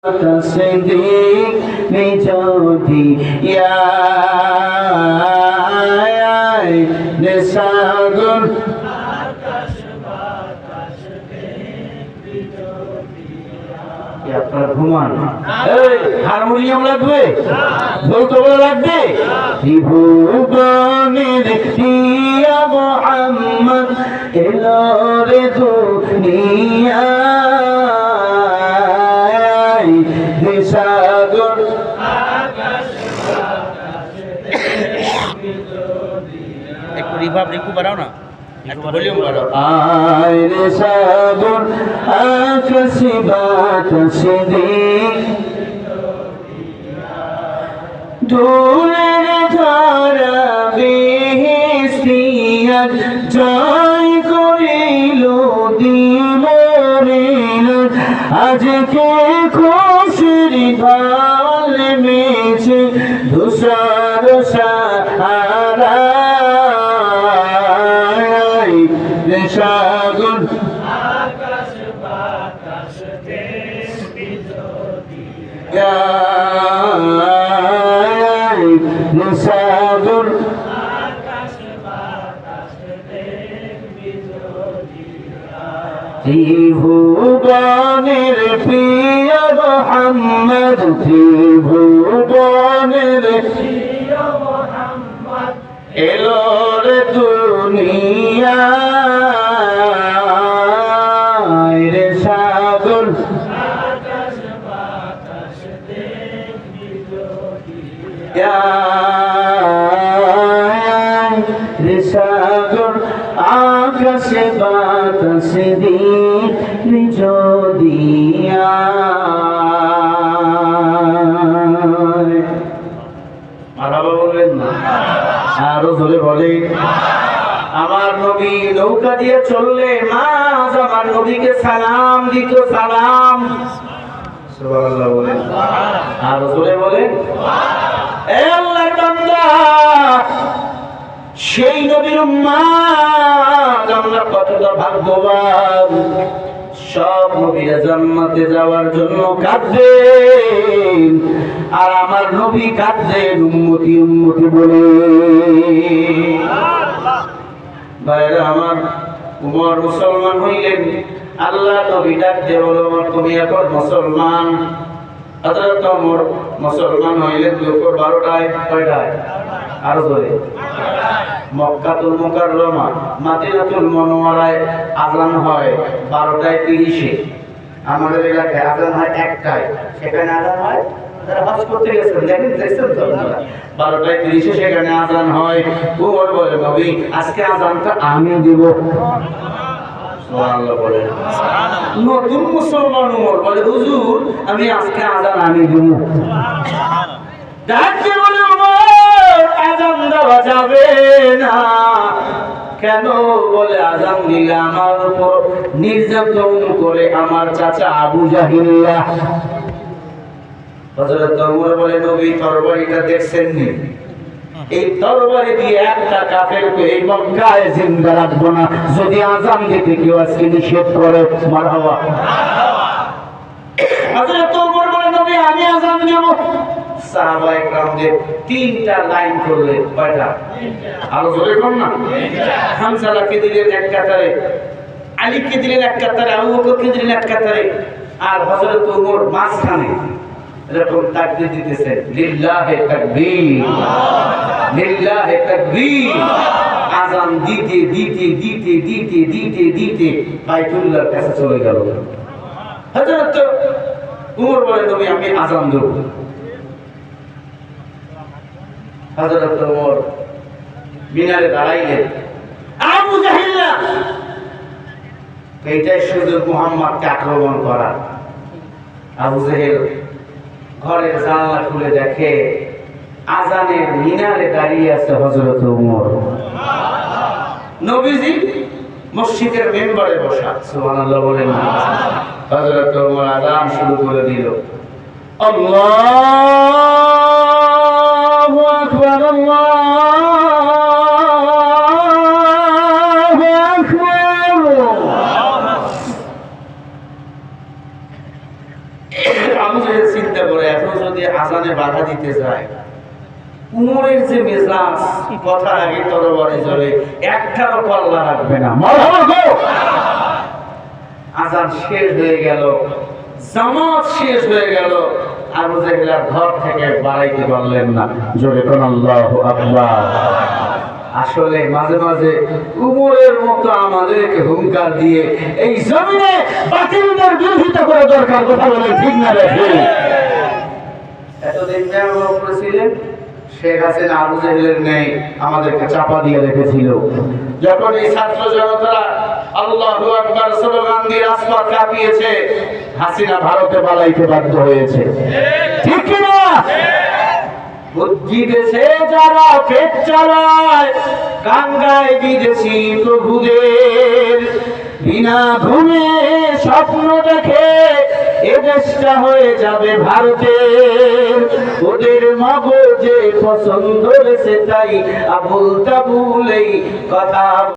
تصديق لجودي يا نساغر আপনার ঘুমান হারমোনিয়াম লাগবে বলতে বলে লাগবে ত্রিভুবনের দিয়া মুহাম্মদ এলো রে দুনিয়ায় নিসাগর একটু রিভাব রিকু বাড়াও না একটু ভলিউম বাড়াও আয় নিসাগর আকাশে বাতাসে দিক দূরের ধারা বেহেশতিয়ার জয় করিল দিলের আজকে খুশির ঢাল মেছে ধূসর সাহারায় সাগর আকাশ বাতাস দেখবি যদি সাগর আকাশ বাতাস দেখবি যদি ত্রিভুবনের প্রিয় মুহাম্মদ ত্রিভুবনের প্রিয় মুহাম্মদ এলো রে দুনিয়ায় রে সাগর আকাশ বাতাস দেখবি যদি রে সাগর আকাশে বাতাসে দিক যদিয়া মারাবা বলবেন না আরো ধরে বলে আমার নবী নৌকা দিয়ে চললে মাঝ আমার নবীকে সালাম দিত সালাম সুবহানাল্লাহ বলেন আরো ধরে বলে এ আল্লাহর বান্দা সেই নবীর উম্মত আমরা কতটা ভাগ্যবান সব নবীরা জান্নাতে যাওয়ার জন্য কাঁদবেন আর আমার নবী কাঁদবেন উম্মতি উম্মতি বলে ভাইরা আমার উমর মুসলমান হইলেন আল্লাহ নবী ডাক দিয়ে বলো উমর তুমি এখন মুসলমান হযরত ওমর মুসলমান হইলেন দুপুর 12টায় কয়টায় আরো ধরে মক্কাতুল মুকাররমা মদিনাতুল মুনাওয়ারায় আযান হয় 12টায় 30-এ আমাদের এলাকায় আযান হয় 1টায় সেখানে আযান হয় যারা হজ করতে গেছেন দেখছেন তো আপনারা 12টায় 30-এ সেখানে আযান হয় ওমর বলে নবী আজকে আযানটা আমি দিব সুবহানাল্লাহ বলে নতুন মুসলমান ওমর বলে হুজুর আমি আজকে আযান আমি দিব ডাক দিয়ে বলে ওমর আযান দেওয়া যাবে না কেন বলে আযান দিলে আমার উপর নির্যাতন করে আমার চাচা আবু জাহিল্লা হযরত ওমর বলে নবী তরবারিটা দেখছেন নি এই তরবারি দিয়ে একটা কাফেরকে এই মক্কায় জিন্দা রাখবো না যদি আযান দিতে কেউ আজকে নিষেধ করে মারহাবা হযরত ওমর বলে নবী আমি আযান দেব সাহাবায়ে কেরামদের 3টা লাইন করলে কয়টা আরো জোরে কোন না হামজাকে দিলেন এক কাতারে আলীকে দিলেন এক কাতারে আবু বকরকে দিলেন এক কাতারে আর হযরত ওমর মাঝখানে এরকম তাকবীর দিতেছেন লিল্লাহি তাকবীর লিল্লাহি তাকবীর আযান দিতে দিতে দিতে দিতে দিতে দিতে বাইতুল্লাহর কাছে চলে গেল হযরত ওমর বলে নবী আমি আযান দেব হযরত ওমর মিনারে দাঁড়াইলেন আবু জাহিল্লা এইটাই সুযোগ মুহাম্মদকে আক্রমণ করার আবু জাহেল ঘরের জানালা খুলে দেখে আযানের মিনারে দাঁড়িয়ে আছে হযরত ওমর নবীজি মসজিদের মেম্বারে বসা সুবহানাল্লাহ বলেন হযরত ওমর আযান শুরু করে দিল আল্লাহু আকবার আল্লাহু আকবার নিজে চিন্তা করে এখন যদি আজানে বাধা দিতে যায়, উমরের যে মেজাজ কথার আগে তরবারি জ্বলে, একটারও পাল্লা রাখবে না। মারহাবা গো। আজান শেষ হয়ে গেল, জামাত শেষ হয়ে গেল, আবু জাহেল ঘর থেকে বাড়াইতে পারলেন না। জোরে কোন আল্লাহু আকবার। আসলে মাঝে মাঝে উমরের মতো আমাদেরকে হুঙ্কার দিয়ে এই জমিনে বাতিলদের বিরোধিতা করা দরকার। কথা বলে ঠিক না রে? এতদিন মেয়র করেছিলেন, শেখ হাসিনা আবু জাহেলের নেই আমাদেরকে চাপা দিয়ে রেখেছিল। যখন এই ছাত্র জনতারা আল্লাহু আকবার স্লোগান দিয়ে রাজপথ কাঁপিয়েছে, হাসিনা ভারতে পালাইতে বাধ্য হয়েছে। ঠিক কিনা? বুদ্ধি দেশে যারা পেট চালায়, কাঙ্গায় বিদেশি প্রভুদের, বিনা ঘুমে স্বপ্ন দেখে এ দেশটা হয়ে যাবে ভারতের। ওদের মগজে পছন্দ সেটাই আবুল তাবুল এই কথা